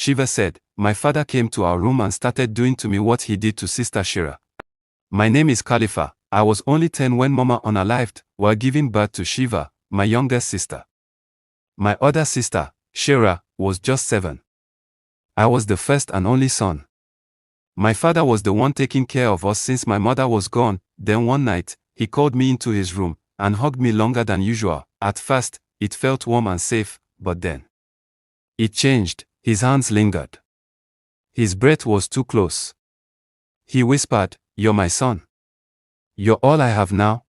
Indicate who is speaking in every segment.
Speaker 1: Shiva said, my father came to our room and started doing to me what he did to Sister Shira. My name is Khalifa. I was only 10 when Mama unalived while giving birth to Shiva, my youngest sister. My other sister, Shira, was just 7. I was the first and only son. My father was the one taking care of us since my mother was gone. Then one night, he called me into his room and hugged me longer than usual. At first, it felt warm and safe, but then it changed. His hands lingered. His breath was too close. He whispered, "You're my son. You're all I have now."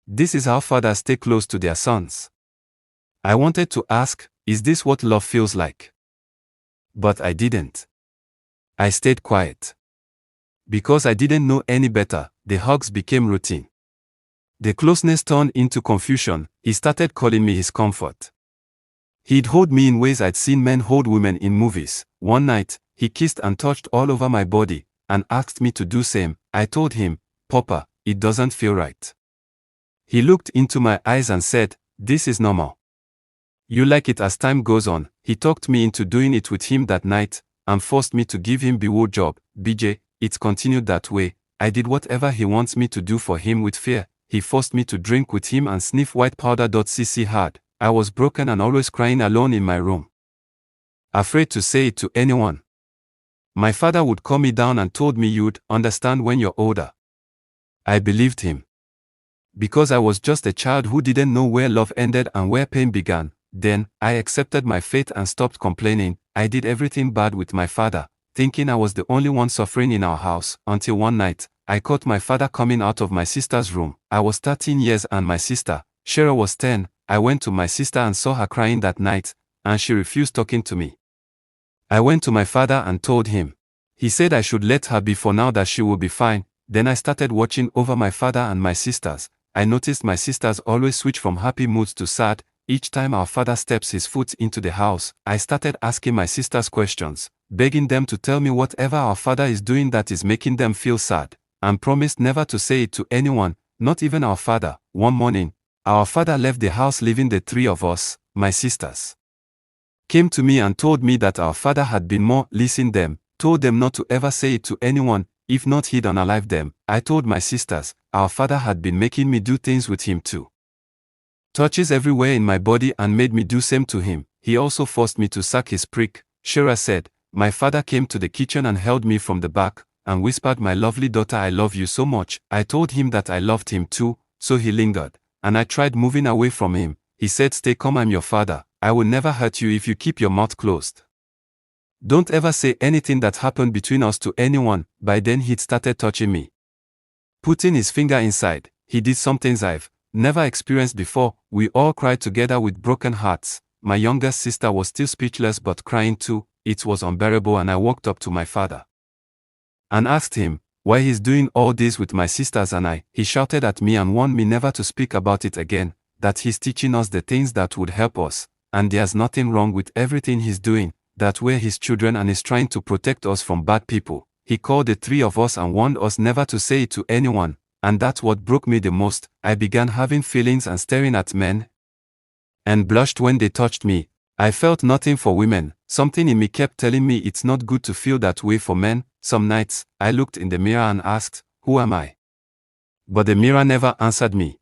Speaker 1: This is how fathers stay close to their sons. I wanted to ask, is this what love feels like? But I didn't. I stayed quiet. Because I didn't know any better, the hugs became routine. The closeness turned into confusion. He started calling me his comfort. He'd hold me in ways I'd seen men hold women in movies. One night, he kissed and touched all over my body and asked me to do same. I told him, "Papa, it doesn't feel right." He looked into my eyes and said, "This is normal. You like it as time goes on." He talked me into doing it with him that night and forced me to give him BWO job. BJ, it's continued that way. I did whatever he wants me to do for him with fear. He forced me to drink with him and sniff white powder. CC hard. I was broken and always crying alone in my room, afraid to say it to anyone. My father would calm me down and told me, "You'd understand when you're older." I believed him. Because I was just a child who didn't know where love ended and where pain began. Then, I accepted my fate and stopped complaining. I did everything bad with my father, thinking I was the only one suffering in our house, until one night, I caught my father coming out of my sister's room. I was 13 years and my sister, Shira, was 10. I went to my sister and saw her crying that night, and she refused talking to me. I went to my father and told him. He said I should let her be for now, that she will be fine. Then I started watching over my father and my sisters. I noticed my sisters always switch from happy moods to sad. Each time our father steps his foot into the house, I started asking my sisters questions, begging them to tell me whatever our father is doing that is making them feel sad, and promised never to say it to anyone, not even our father. One morning, our father left the house, leaving the 3 of us. My sisters came to me and told me that our father had been M0LE.ST them, told them not to ever say it to anyone, if not he'd unalive them. I told my sisters, our father had been making me do things with him too. Touches everywhere in my body and made me do same to him. He also forced me to suck his prick. Shira said, my father came to the kitchen and held me from the back and whispered, "My lovely daughter, I love you so much." I told him that I loved him too, so he lingered, and I tried moving away from him. He said, "Stay calm, I'm your father. I will never hurt you if you keep your mouth closed. Don't ever say anything that happened between us to anyone." By then he'd started touching me, putting his finger inside. He did some things I've never experienced before. We all cried together with broken hearts. My youngest sister was still speechless but crying too. It was unbearable, and I walked up to my father and asked him why he's doing all this with my sisters and I. He shouted at me and warned me never to speak about it again, that he's teaching us the things that would help us, and there's nothing wrong with everything he's doing, that we're his children and is trying to protect us from bad people. He called the 3 of us and warned us never to say it to anyone, and that's what broke me the most. I began having feelings and staring at men and blushed when they touched me. I felt nothing for women. Something in me kept telling me it's not good to feel that way for men. Some nights, I looked in the mirror and asked, "Who am I?" But the mirror never answered me.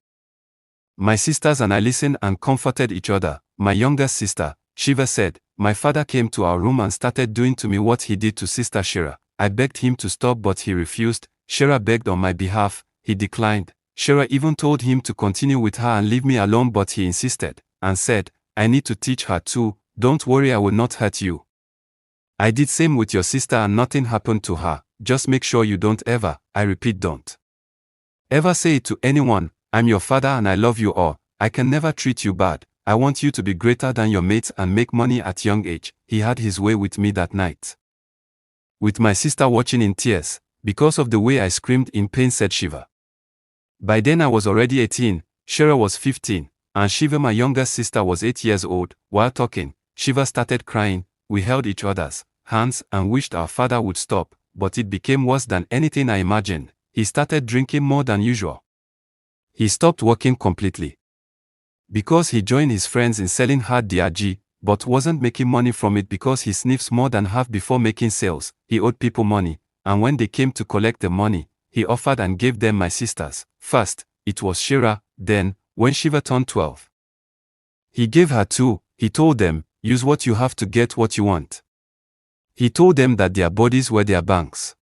Speaker 1: My sisters and I listened and comforted each other. My youngest sister, Shiva, said, my father came to our room and started doing to me what he did to Sister Shira. I begged him to stop, but he refused. Shira begged on my behalf. He declined. Shira even told him to continue with her and leave me alone, but he insisted and said, "I need to teach her too. Don't worry, I will not hurt you. I did same with your sister and nothing happened to her. Just make sure you don't ever," I repeat, don't ever say it to anyone. "I'm your father and I love you all. I can never treat you bad. I want you to be greater than your mates and make money at young age." He had his way with me that night, with my sister watching in tears, because of the way I screamed in pain, said Shiva. By then I was already 18, Shira was 15, and Shiva, my youngest sister, was 8 years old. While talking, Shiva started crying. We held each other's hands and wished our father would stop, but it became worse than anything I imagined. He started drinking more than usual. He stopped working completely, because he joined his friends in selling hard drug. but wasn't making money from it because he sniffs more than half before making sales. He owed people money, and when they came to collect the money, he offered and gave them my sisters. First, it was Shira, then, when Shiva turned 12. He gave her 2, he told them, use what you have to get what you want. He told them that their bodies were their banks.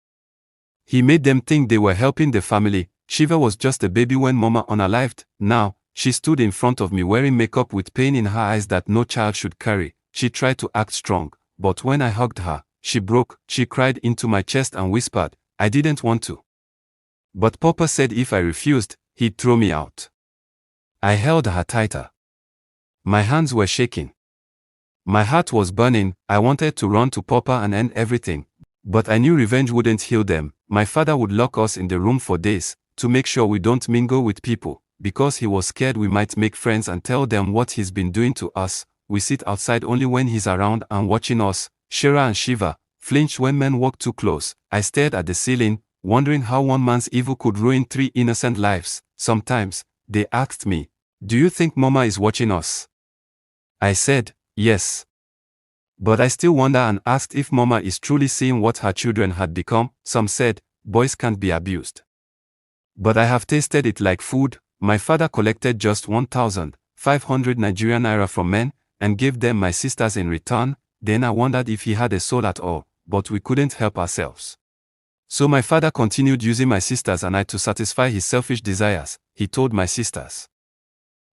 Speaker 1: He made them think they were helping the family. Shiva was just a baby when Mama unalived. Now, she stood in front of me wearing makeup with pain in her eyes that no child should carry. She tried to act strong, but when I hugged her, she broke. She cried into my chest and whispered, I didn't want to. But Papa said if I refused, he'd throw me out. I held her tighter. My hands were shaking. My heart was burning. I wanted to run to Papa and end everything, but I knew revenge wouldn't heal them. My father would lock us in the room for days, to make sure we don't mingle with people, because he was scared we might make friends and tell them what he's been doing to us. We sit outside only when he's around and watching us. Shira and Shiva flinched when men walked too close. I stared at the ceiling, wondering how one man's evil could ruin 3 innocent lives. Sometimes, they asked me, do you think Mama is watching us? I said, yes. But I still wonder and asked if Mama is truly seeing what her children had become. Some said, boys can't be abused. But I have tasted it like food. My father collected just 1,500 Nigerian naira from men, and gave them my sisters in return. Then I wondered if he had a soul at all, but we couldn't help ourselves. So my father continued using my sisters and I to satisfy his selfish desires. He told my sisters,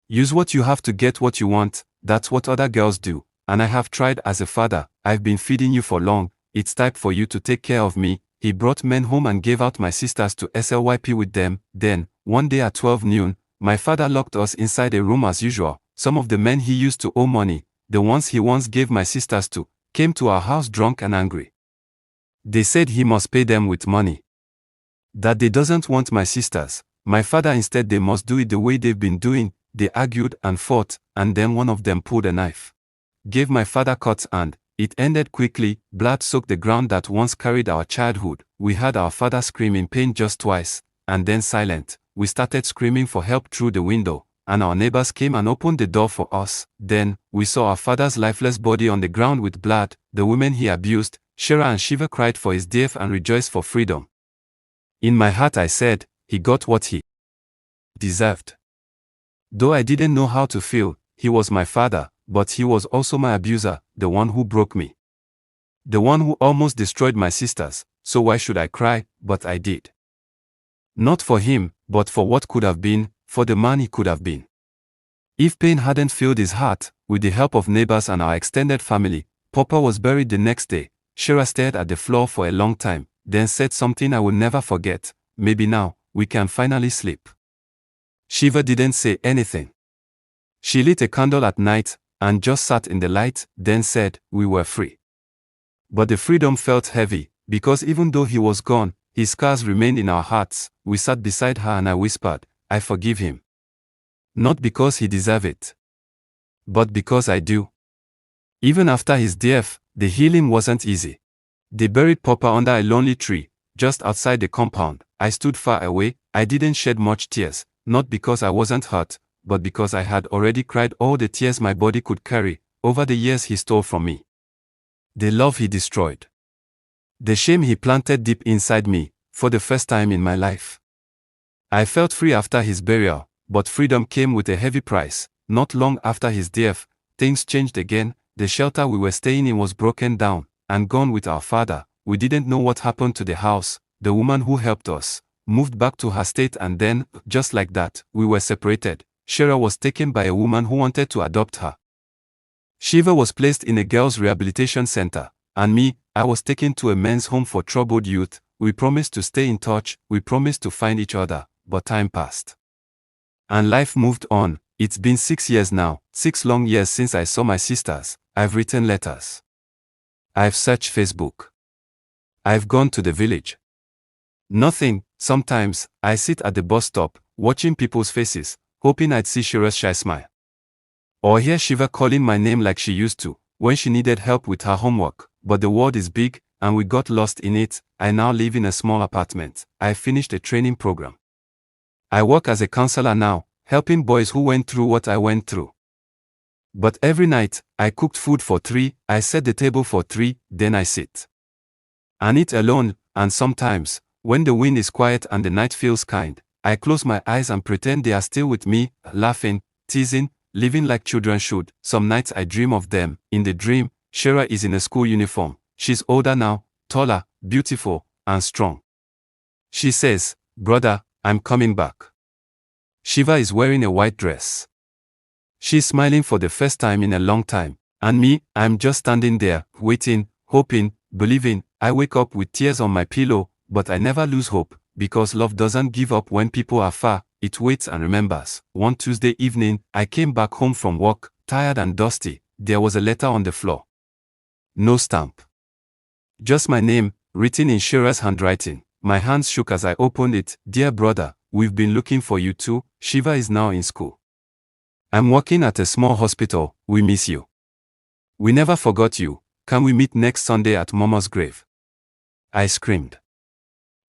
Speaker 1: use what you have to get what you want. That's what other girls do. And I have tried as a father. I've been feeding you for long. It's time for you to take care of me. He brought men home and gave out my sisters to SLYP with them. Then, one day at 12 noon, my father locked us inside a room as usual. Some of the men he used to owe money, the ones he once gave my sisters to, came to our house drunk and angry. They said he must pay them with money. That they doesn't want my sisters. My father instead they must do it the way they've been doing. They argued and fought, and then one of them pulled a knife. Gave my father cuts and it ended quickly. Blood soaked the ground that once carried our childhood. We heard our father scream in pain just twice, and then silent. We started screaming for help through the window, and our neighbors came and opened the door for us. Then, we saw our father's lifeless body on the ground with blood. The women he abused, Shira and Shiva, cried for his death and rejoiced for freedom. In my heart I said, he got what he deserved. Though I didn't know how to feel, he was my father, but he was also my abuser, the one who broke me. The one who almost destroyed my sisters, so why should I cry? But I did. Not for him, but for what could have been, for the man he could have been. If pain hadn't filled his heart, with the help of neighbors and our extended family, Papa was buried the next day. Shira stared at the floor for a long time, then said something I will never forget, maybe now, we can finally sleep. Shiva didn't say anything. She lit a candle at night, and just sat in the light, then said, we were free. But the freedom felt heavy, because even though he was gone, his scars remained in our hearts. We sat beside her and I whispered, I forgive him. Not because he deserved it, but because I do. Even after his death, the healing wasn't easy. They buried Papa under a lonely tree, just outside the compound. I stood far away. I didn't shed much tears, not because I wasn't hurt, but because I had already cried all the tears my body could carry, over the years he stole from me. The love he destroyed. The shame he planted deep inside me, for the first time in my life. I felt free after his burial, but freedom came with a heavy price. Not long after his death, things changed again. The shelter we were staying in was broken down, and gone with our father. We didn't know what happened to the house. The woman who helped us moved back to her state, and then, just like that, we were separated. Shira was taken by a woman who wanted to adopt her. Shiva was placed in a girls' rehabilitation center, and me, I was taken to a men's home for troubled youth. We promised to stay in touch, we promised to find each other, but time passed. And life moved on. It's been 6 years now, 6 long years since I saw my sisters. I've written letters. I've searched Facebook. I've gone to the village. Nothing. Sometimes, I sit at the bus stop, watching people's faces, hoping I'd see Shira's shy smile. Or hear Shiva calling my name like she used to, when she needed help with her homework. But the world is big, and we got lost in it. I now live in a small apartment. I finished a training program. I work as a counselor now, helping boys who went through what I went through. But every night, I cooked food for 3, I set the table for 3, then I sit and eat alone, and sometimes, when the wind is quiet and the night feels kind, I close my eyes and pretend they are still with me, laughing, teasing, living like children should. Some nights I dream of them. In the dream, Shira is in a school uniform. She's older now, taller, beautiful, and strong. She says, "Brother, I'm coming back." Shiva is wearing a white dress. She's smiling for the first time in a long time. And me, I'm just standing there, waiting, hoping, believing. I wake up with tears on my pillow, but I never lose hope, because love doesn't give up when people are far, it waits and remembers. One Tuesday evening, I came back home from work, tired and dusty. There was a letter on the floor. No stamp. Just my name, written in Shira's handwriting. My hands shook as I opened it. "Dear brother, we've been looking for you too. Shiva is now in school. I'm working at a small hospital. We miss you. We never forgot you. Can we meet next Sunday at Mama's grave?" I screamed,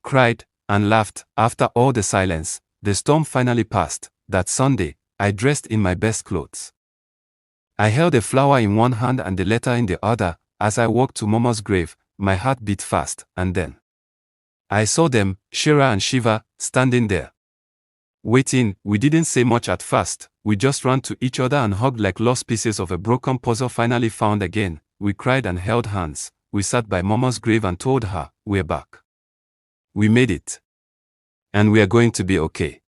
Speaker 1: cried, and laughed. After all the silence, the storm finally passed. That Sunday, I dressed in my best clothes. I held a flower in one hand and the letter in the other. As I walked to Mama's grave, my heart beat fast, and then I saw them, Shira and Shiva, standing there, waiting. We didn't say much at first. We just ran to each other and hugged like lost pieces of a broken puzzle finally found again. We cried and held hands. We sat by Mama's grave and told her, "We're back. We made it. And we are going to be okay.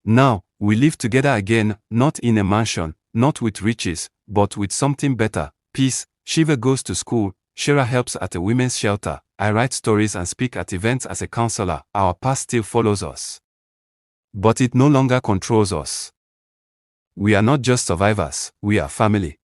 Speaker 1: Now, we live together again, not in a mansion, not with riches, but with something better, peace." Shiva goes to school. Shira helps at a women's shelter. I write stories and speak at events as a counselor. Our past still follows us, but it no longer controls us. We are not just survivors, we are family.